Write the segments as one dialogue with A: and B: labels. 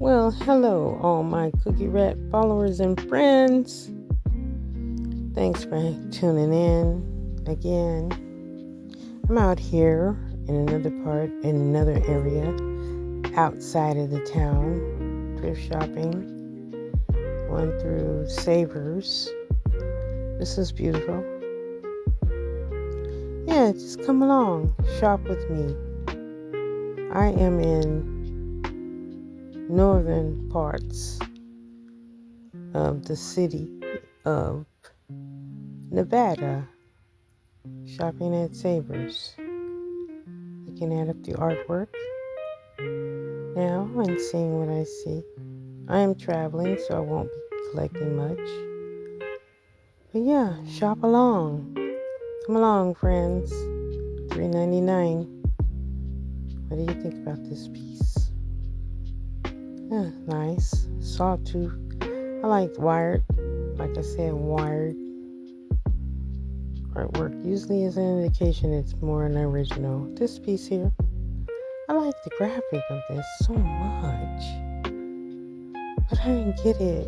A: Well, hello, all my Cookie Rat followers and friends. Thanks for tuning in again. I'm out here in another area outside of the town, thrift shopping. Went through Savers. This is beautiful. Yeah, just come along, shop with me. I am in northern parts of the city of Nevada, shopping at Savers, looking at up the artwork now and seeing what I see. I am traveling, so I won't be collecting much. But yeah, shop along. Come along, friends. $3.99. What do you think about this piece? Yeah, nice. Sawtooth. I like wired. Like I said, wired artwork usually is an indication it's more an original. This piece here, I like the graphic of this so much, but I didn't get it.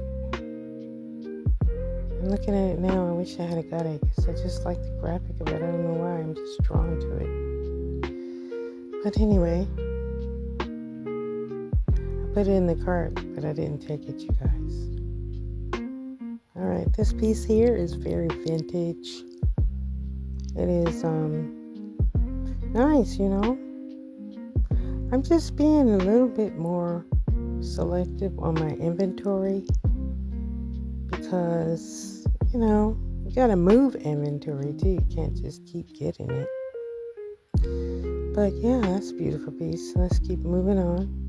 A: I'm looking at it now. I wish I had got it because I just like the graphic of it. I don't know why. I'm just drawn to it. But anyway, I put it in the cart, but I didn't take it, you guys. All right, this piece here is very vintage. It is nice, I'm just being a little bit more selective on my inventory because, you gotta move inventory too. You can't just keep getting it. But yeah, that's a beautiful piece. Let's keep moving on.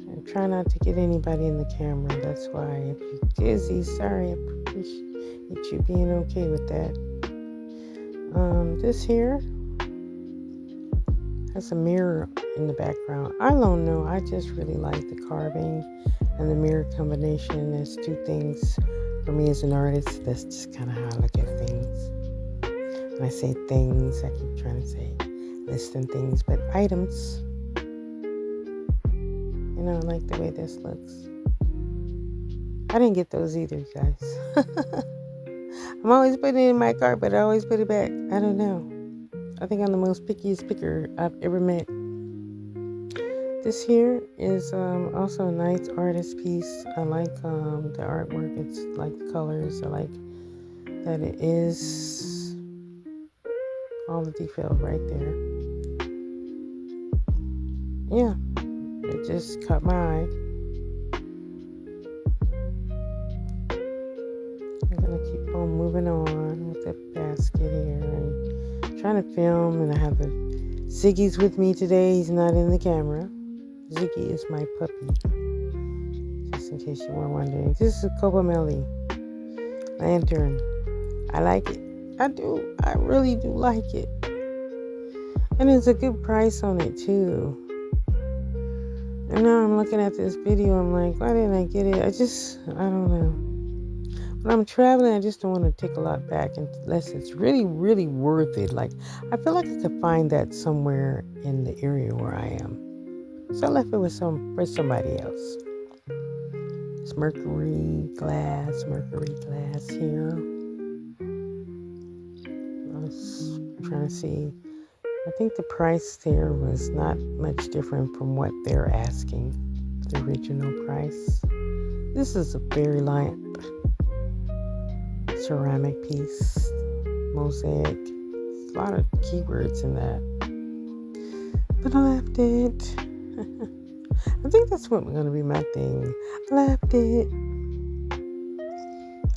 A: And try not to get anybody in the camera. That's why if you're dizzy, sorry, I appreciate you being okay with that. This here has a mirror in the background. I don't know. I just really like the carving and the mirror combination. There's two things for me as an artist. That's just kind of how I look at things. When I say things, I keep trying to say listing things, but items. I like the way this looks. I didn't get those either, you guys. I'm always putting it in my cart, but I always put it back. I don't know. I think I'm the most pickiest picker I've ever met. This here is also a nice artist piece. I like the artwork. It's like the colors. I like that it is all the detail right there. Yeah, it just caught my eye. I'm going to keep on moving on with the basket here and trying to film, and I have the Ziggy's with me today. He's not in the camera. Ziggy is my puppy, just in case you were wondering. This is a Copomelli lantern. I like it. I do. I really do like it. And it's a good price on it, too. And now I'm looking at this video. I'm like, why didn't I get it? I don't know. When I'm traveling, I just don't want to take a lot back unless it's really, really worth it. Like, I feel like I could find that somewhere in the area where I am. So I left it with for somebody else. It's mercury glass here. I was trying to see. I think the price there was not much different from what they're asking, the original price. This is a fairy lamp. Ceramic piece, mosaic. A lot of keywords in that. But I left it. I think that's what going to be my thing. I left it.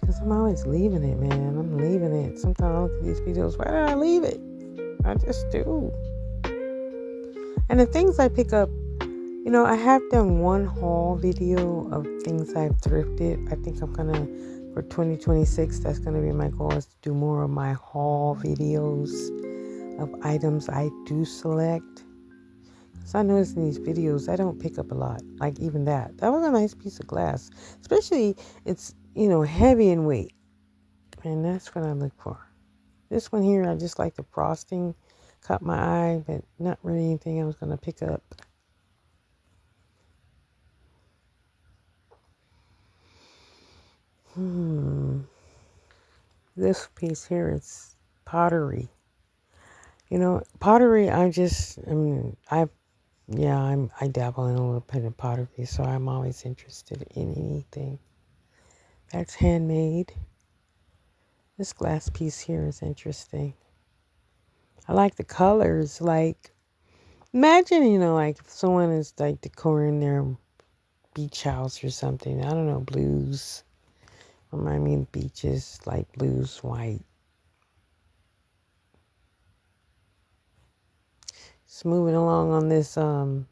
A: Because I'm always leaving it, man. I'm leaving it. Sometimes I look at these videos. Why did I leave it? I just do. And the things I pick up, I have done one haul video of things I've thrifted. I think I'm going to, for 2026, that's going to be my goal, is to do more of my haul videos of items I do select. So I noticed in these videos, I don't pick up a lot. Like even that. That was a nice piece of glass. Especially, it's, heavy in weight. And that's what I look for. This one here, I just like the frosting. Caught my eye, but not really anything I was going to pick up. This piece here is pottery. Pottery. I dabble in a little bit of pottery, so I'm always interested in anything that's handmade. This glass piece here is interesting. I like the colors. Like, imagine, like if someone is like decorating their beach house or something. I don't know, blues. Remind me of beaches, like blues, white. Just moving along on this, not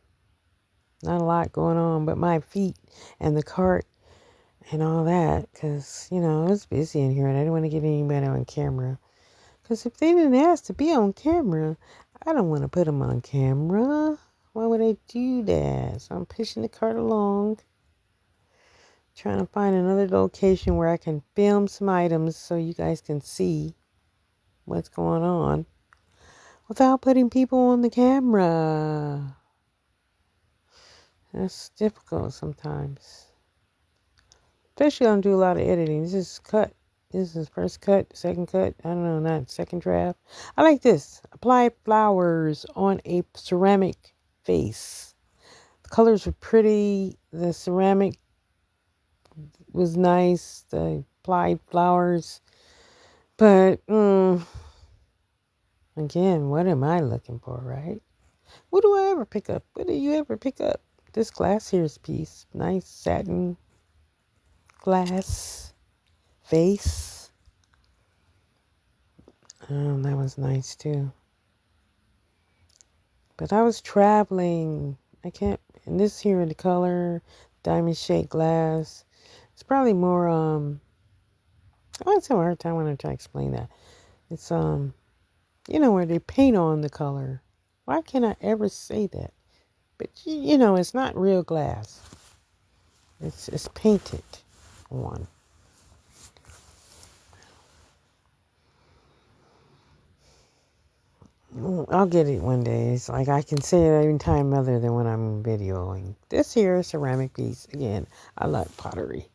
A: a lot going on, but my feet and the cart and all that, because, it was busy in here and I didn't want to get anybody on camera. Because if they didn't ask to be on camera, I don't want to put them on camera. Why would I do that? So I'm pushing the cart along, trying to find another location where I can film some items so you guys can see what's going on without putting people on the camera. That's difficult sometimes. Especially when I do a lot of editing. This is cut. This is first cut, second cut. I don't know, not second draft. I like this. Apply flowers on a ceramic vase. The colors were pretty. The ceramic was nice. The applied flowers. But, again, what am I looking for, right? What do I ever pick up? What do you ever pick up? This glass here's piece. Nice satin glass vase. That was nice too. But I was traveling. And this here, the color, diamond shaped glass. It's probably more, I always have a hard time when I try to explain that. It's, where they paint on the color. Why can't I ever say that? But, it's not real glass. It's painted on. I'll get it one day. It's like I can say it every time other than when I'm videoing. This here is ceramic piece. Again, I like pottery.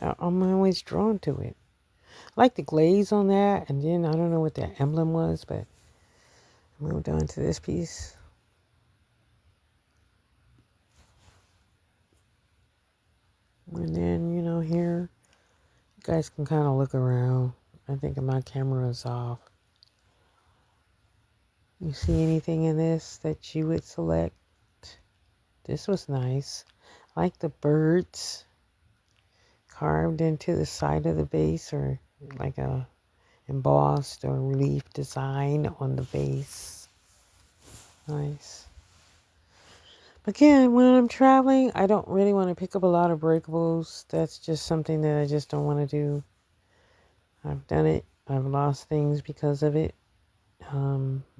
A: I'm always drawn to it. I like the glaze on that. And then I don't know what that emblem was, but I moved on to this piece. And then, here, you guys can kind of look around. I think my camera is off. You see anything in this that you would select? This was nice. I like the birds carved into the side of the vase, or like a embossed or relief design on the vase. Nice. Again, when I'm traveling, I don't really want to pick up a lot of breakables. That's just something that I just don't want to do. I've done it. I've lost things because of it.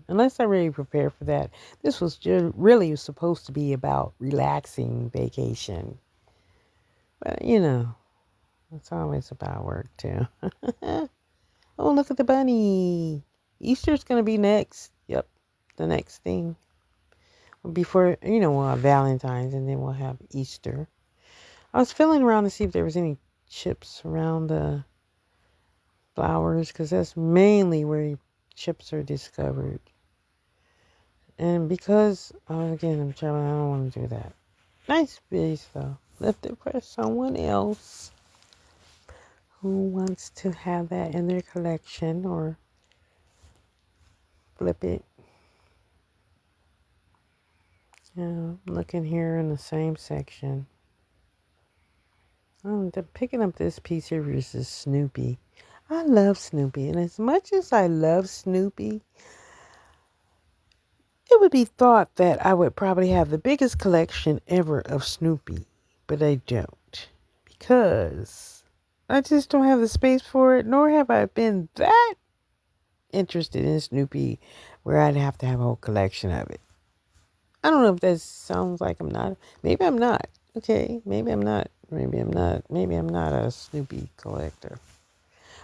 A: Unless I really prepare for that. This was really supposed to be about relaxing vacation. But, it's always about work, too. Oh, look at the bunny. Easter's going to be next. Yep, the next thing. Before, we'll have Valentine's and then we'll have Easter. I was feeling around to see if there was any chips around the flowers, because that's mainly where chips are discovered. And because, again, I'm traveling, I don't want to do that. Nice piece, though. Left it for someone else who wants to have that in their collection or flip it. I'm looking here in the same section. Picking up this piece here is Snoopy. I love Snoopy, and as much as I love Snoopy, it would be thought that I would probably have the biggest collection ever of Snoopy, but I don't, because I just don't have the space for it, nor have I been that interested in Snoopy where I'd have to have a whole collection of it. I don't know if that sounds like I'm not. Maybe I'm not. Okay, maybe I'm not. Maybe I'm not. Maybe I'm not a Snoopy collector.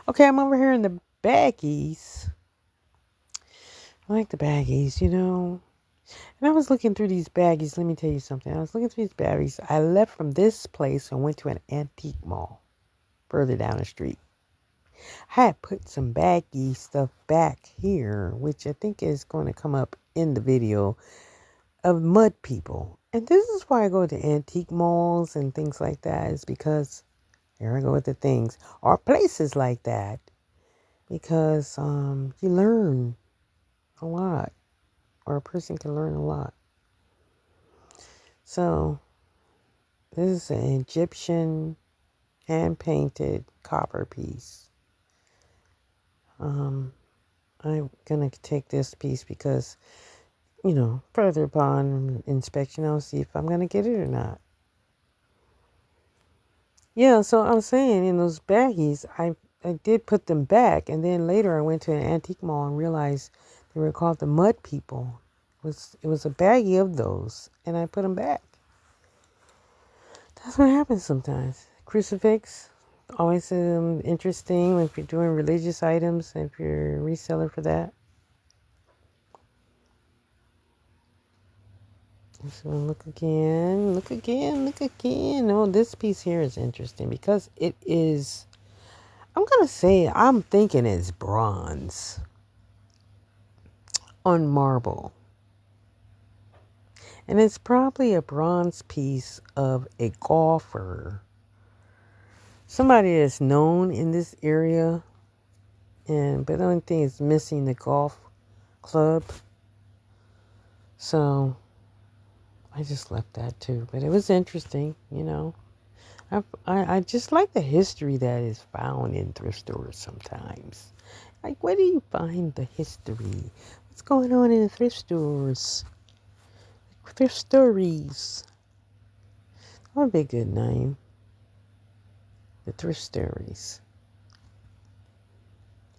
A: Okay, I'm over here in the baggies. I like the baggies, And I was looking through these baggies. Let me tell you something. I was looking through these baggies. I left from this place and went to an antique mall. further down the street. I had put some baggy stuff back here, which I think is going to come up in the video, of mud people. And this is why I go to antique malls and things like that, is because, here I go with the things, or places like that, because you learn a lot, or a person can learn a lot. So this is an Egyptian hand-painted copper piece. I'm going to take this piece because, further upon inspection, I'll see if I'm going to get it or not. Yeah, so I was saying, in those baggies, I did put them back, and then later I went to an antique mall and realized they were called the mud people. It was a baggie of those, and I put them back. That's what happens sometimes. Crucifix, always interesting if you're doing religious items, if you're a reseller for that. So look again. Oh, this piece here is interesting because it is, I'm thinking it's bronze on marble. And it's probably a bronze piece of a golfer. Somebody that's known in this area. But the only thing is missing the golf club. So I just left that too. But it was interesting, I just like the history that is found in thrift stores sometimes. Like, where do you find the history? What's going on in the thrift stores? Thrift stories. That would be a good name. The thrift stories.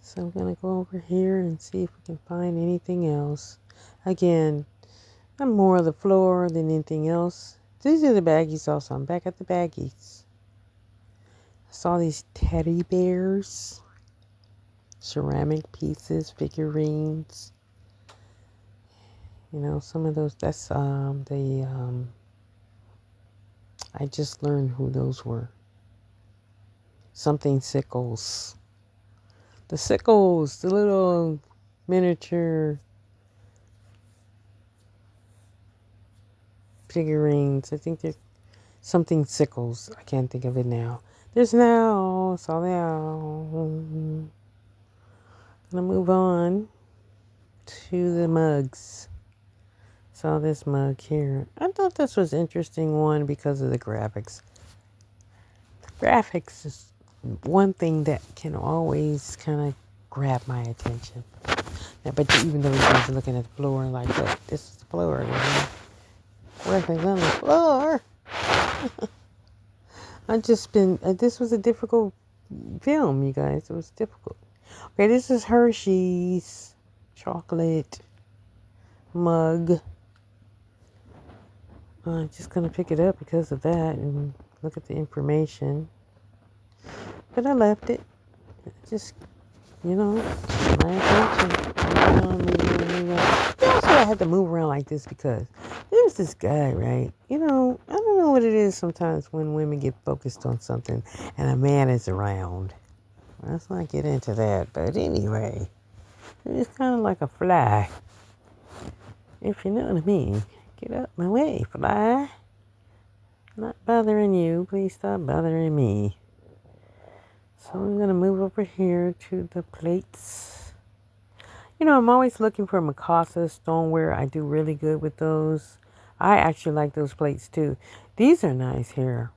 A: So I'm going to go over here and see if we can find anything else. Again, I'm more of the floor than anything else. These are the baggies also. I'm back at the baggies. I saw these teddy bears. Ceramic pieces, figurines. Some of those, that's I just learned who those were. Something sickles. The sickles, the little miniature figurines. I think they're something sickles. I can't think of it now. There's now. Saw now. Gonna move on to the mugs. Saw this mug here. I thought this was interesting one because of the graphics. The graphics is one thing that can always kind of grab my attention. Now, but even though you guys are looking at the floor like, look, this is the floor. Graphics on the floor. This was a difficult film, you guys. It was difficult. Okay, this is Hershey's chocolate mug. I'm just going to pick it up because of that and look at the information. But I left it. Just, my attention. Also, I had to move around like this because there's this guy, right? I don't know what it is sometimes when women get focused on something and a man is around. Let's not get into that. But anyway, it's kind of like a fly. If you know what I mean. Get out my way, fly. Not bothering you. Please stop bothering me. So I'm going to move over here to the plates. I'm always looking for Mikasa stoneware. I do really good with those. I actually like those plates too. These are nice here.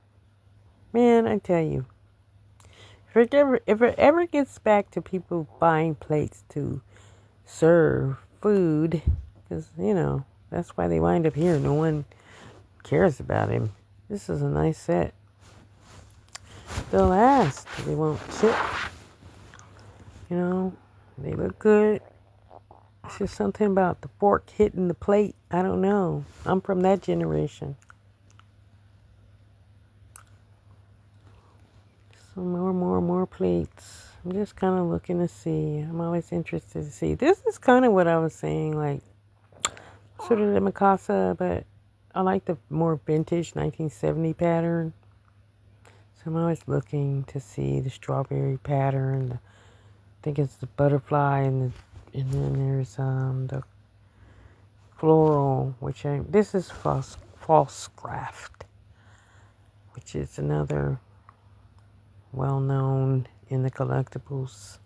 A: Man, I tell you. If it ever gets back to people buying plates to serve food, because, that's why they wind up here. No one cares about him. This is a nice set. They'll last. They won't chip. They look good. It's just something about the fork hitting the plate. I don't know. I'm from that generation. Some more plates. I'm just kind of looking to see. I'm always interested to see. This is kind of what I was saying, like sort of the Mikasa, but I like the more vintage 1970 pattern. So I'm always looking to see the strawberry pattern. I think it's the butterfly, and then there's the floral, this is false graft, which is another well-known in the collectibles.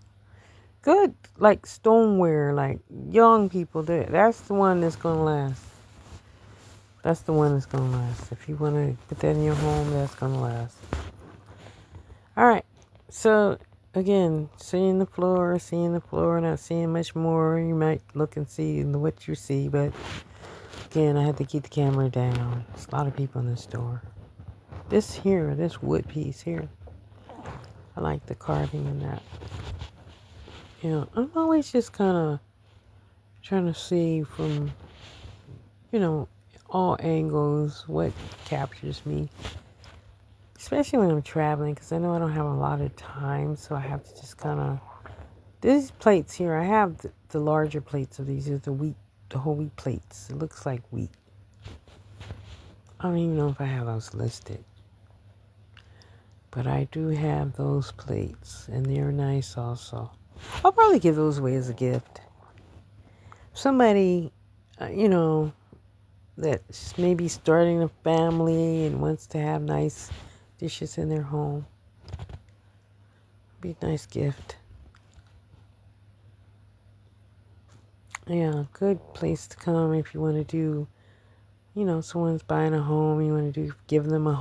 A: Good, like stoneware, like young people do. That's the one that's gonna last. That's the one that's gonna last. If you want to put that in your home, that's gonna last. All right. So again, seeing the floor, not seeing much more. You might look and see what you see, but again, I had to keep the camera down. There's a lot of people in the store. This wood piece here, I like the carving in that. I'm always just kind of trying to see from, all angles what captures me. Especially when I'm traveling, because I know I don't have a lot of time, so I have to just kind of... These plates here, I have the larger plates of these. Are the whole wheat plates. It looks like wheat. I don't even know if I have those listed. But I do have those plates, and they're nice also. I'll probably give those away as a gift. Somebody, that's maybe starting a family and wants to have nice dishes in their home. Be a nice gift. Yeah, good place to come if you want to do, someone's buying a home, you want to give them a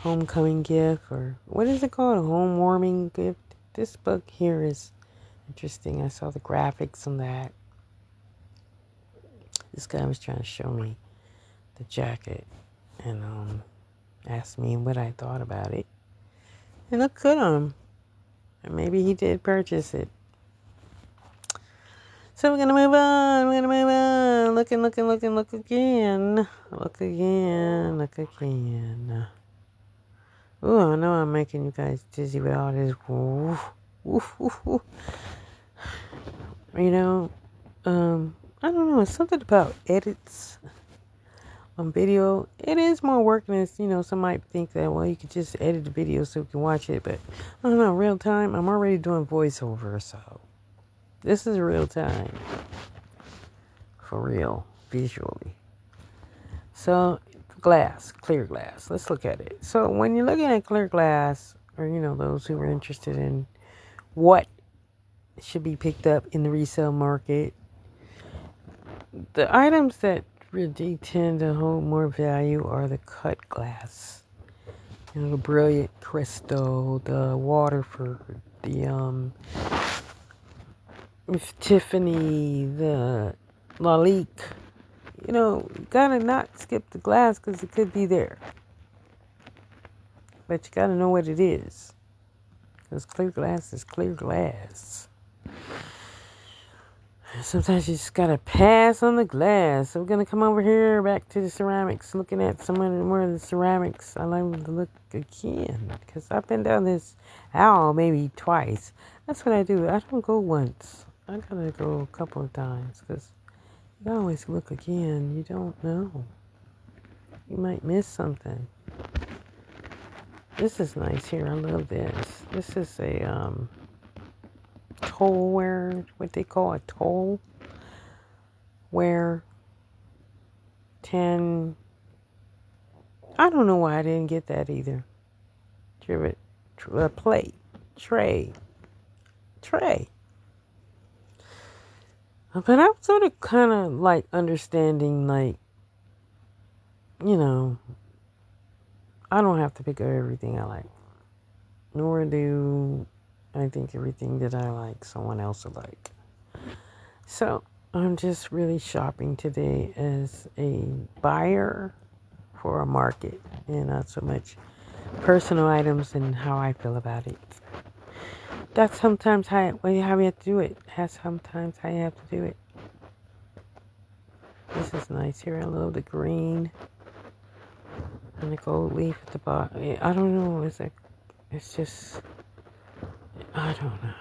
A: homecoming gift, or what is it called? A home warming gift. This book here is interesting. I saw the graphics on that. This guy was trying to show me the jacket and asked me what I thought about it. It looked good on him. And maybe he did purchase it. So we're going to move on. Look again. Ooh, I know I'm making you guys dizzy with all this. Woof, woof, woof, woof. I don't know. It's something about edits on video. It is more work than some might think that, well, you could just edit the video so you can watch it. But I don't know, real time. I'm already doing voiceover, so this is real time. For real, visually. So, clear glass. Let's look at it. So, when you're looking at clear glass, or, those who are interested in what should be picked up in the resale market, the items that really tend to hold more value are the cut glass. The Brilliant Crystal, the Waterford, the Tiffany, the Lalique. You gotta not skip the glass because it could be there. But you gotta know what it is. Because clear glass is clear glass. Sometimes you just gotta pass on the glass. So we're gonna come over here back to the ceramics, looking at some more of the ceramics. I like to look again because I've been down this aisle maybe twice. That's what I do. I don't go once. I gotta go a couple of times because you always look again. You don't know. You might miss something. This is nice here. I love this. This is a tollware, what they call a toll ware 10. I don't know why I didn't get that either. Plate, tray. But I'm sort of kind of like understanding, like, I don't have to pick up everything I like. Nor do I think everything that I like someone else will like. So I'm just really shopping today as a buyer for a market and not so much personal items and how I feel about it. That's sometimes how we have to do it. That's sometimes how you have to do it. This is nice here. I love the green and the gold leaf at the bottom. I don't know. It's just, I don't know.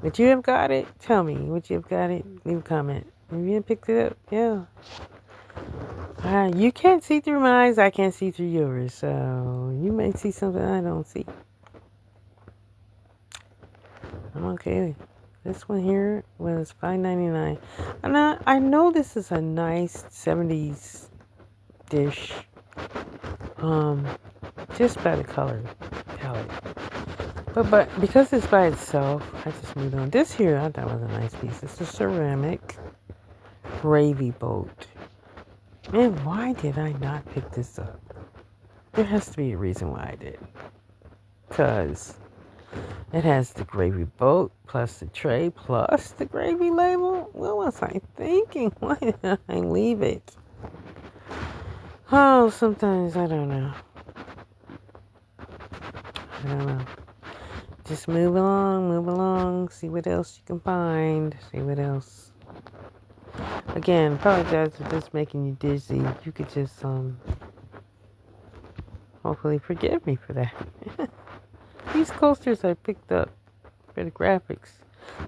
A: Would you have got it? Tell me. Would you have got it? Leave a comment. If you picked it up, yeah. You can't see through my eyes, I can't see through yours, so you may see something I don't see. I'm okay. This one here was $5.99. And I know this is a nice 70s dish. Just by the color palette. But because it's by itself, I just moved on. This here I thought was a nice piece. It's a ceramic gravy boat. Man, why did I not pick this up? There has to be a reason why I did. Because it has the gravy boat, plus the tray, plus the gravy label. What was I thinking? Why did I leave it? Oh, sometimes I don't know. I don't know. Just move along, see what else you can find, see what else. Again, apologize if it's making you dizzy. You could just, hopefully forgive me for that. These coasters I picked up for the graphics.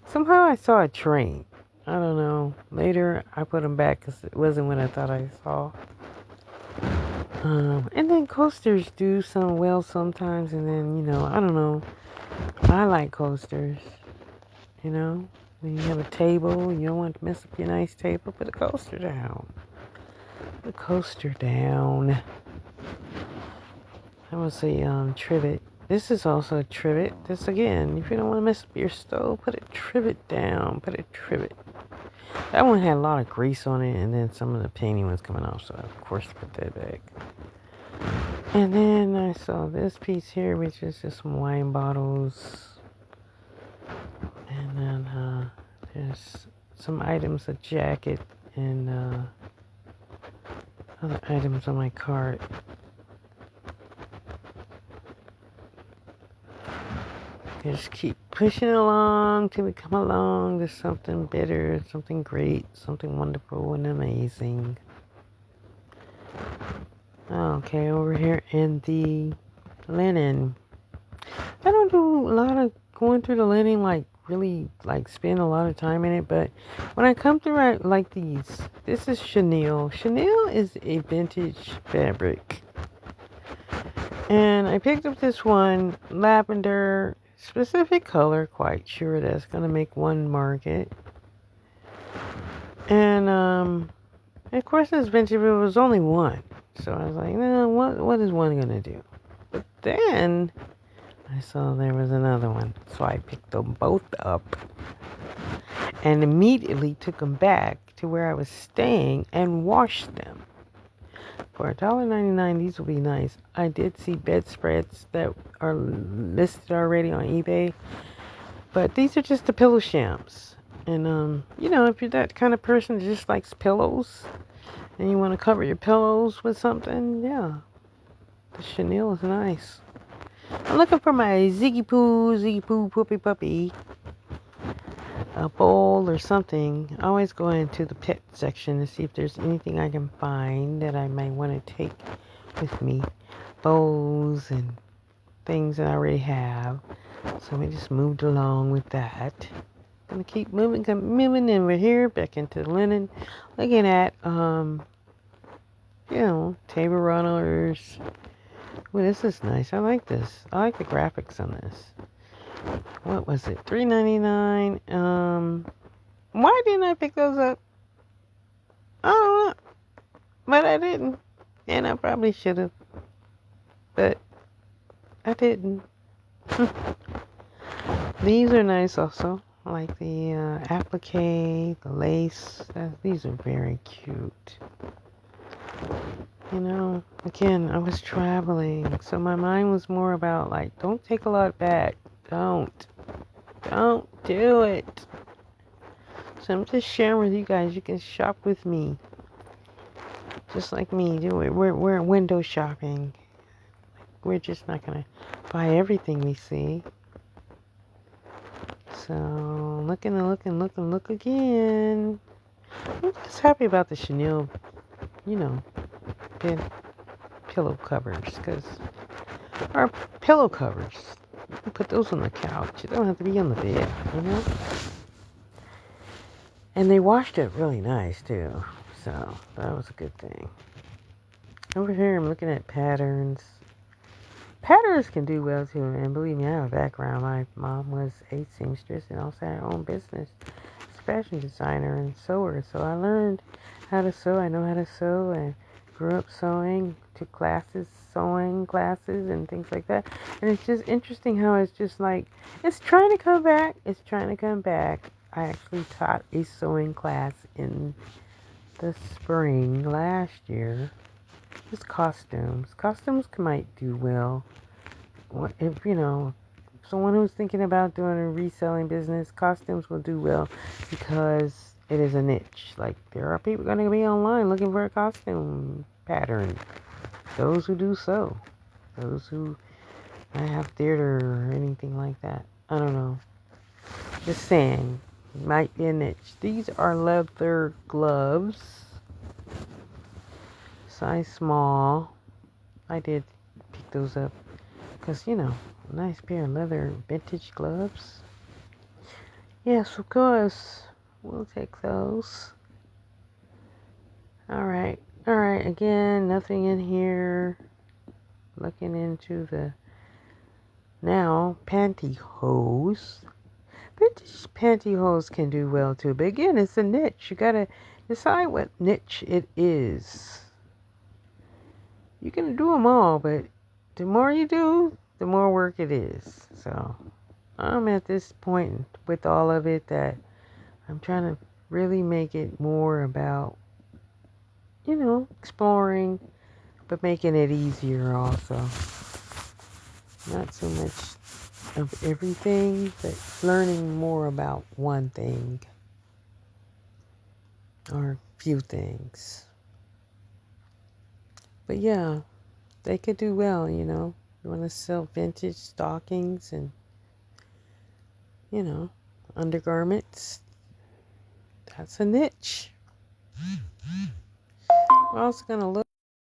A: Somehow I saw a train. I don't know. Later I put them back because it wasn't what I thought I saw. And then coasters do some well sometimes, and then, I don't know. I like coasters, when you have a table, you don't want to mess up your nice table, put a coaster down. Put a coaster down. That was a trivet. This is also a trivet. This again, if you don't want to mess up your stove, put a trivet down. Put a trivet. That one had a lot of grease on it, and then some of the painting was coming off, so I, of course, put that back. And then I saw this piece here, which is just some wine bottles. And then there's some items, a jacket, and other items on my cart. Just keep pushing along till we come along to something better, something great, something wonderful and amazing. Okay, over here in the linen. I don't do a lot of going through the linen, really spend a lot of time in it, but when I come through, I like these. This is chenille. Chenille is a vintage fabric. And I picked up this one, lavender, specific color, quite sure that's going to make one market. And, of course, it's vintage, but it was only one. So I was like, no, what is one going to do? But then I saw there was another one. So I picked them both up and immediately took them back to where I was staying and washed them. For $1.99, these will be nice. I did see bedspreads that are listed already on eBay. But these are just the pillow shams. And, if you're that kind of person that just likes pillows and you want to cover your pillows with something, yeah, the chenille is nice. I'm looking for my Ziggy Poo, Poopy Puppy, a bowl or something. I always go into the pet section to see if there's anything I can find that I might want to take with me. Bowls and things that I already have. So we just moved along with that. Gonna keep moving over here, back into the linen. Looking at, table runners. Well, this is nice. I like this. I like the graphics on this. What was it? $3.99. Why didn't I pick those up? I don't know. But I didn't. And I probably should have. But I didn't. These are nice also. I like the applique, the lace. These are very cute. Again, I was traveling, so my mind was more about don't take a lot back. Don't do it. So I'm just sharing with you guys. You can shop with me, just like me. Do it. We're window shopping. We're just not gonna buy everything we see. So look again. I'm just happy about the chenille, pillow covers, or pillow covers. You can put those on the couch. You don't have to be on the bed, And they washed it really nice too, so that was a good thing. Over here, I'm looking at patterns. Patterns can do well too, and believe me, I have a background. My mom was a seamstress and also had her own business, fashion designer and sewer. So I learned how to sew. I know how to sew, and grew up sewing. Took classes, sewing classes, and things like that. And it's just interesting how it's just like it's trying to come back. It's trying to come back. I actually taught a sewing class in the spring last year. Just costumes. Costumes might do well. If someone who's thinking about doing a reselling business, costumes will do well because it is a niche. Like there are people going to be online looking for a costume pattern. Those who do so. Those who have theater or anything like that. I don't know. Just saying. Might be a niche. These are leather gloves. Size small. I did pick those up because, nice pair of leather vintage gloves. Yes, of course. We'll take those. Alright. Alright, again, nothing in here. Looking into the now pantyhose. Vintage pantyhose can do well too. But again, it's a niche. You gotta decide what niche it is. You can do them all, but the more you do, the more work it is. So I'm at this point with all of it that I'm trying to really make it more about, exploring, but making it easier also. Not so much of everything, but learning more about one thing or few things. But yeah, they could do well, You want to sell vintage stockings and, undergarments. That's a niche. We're also going to look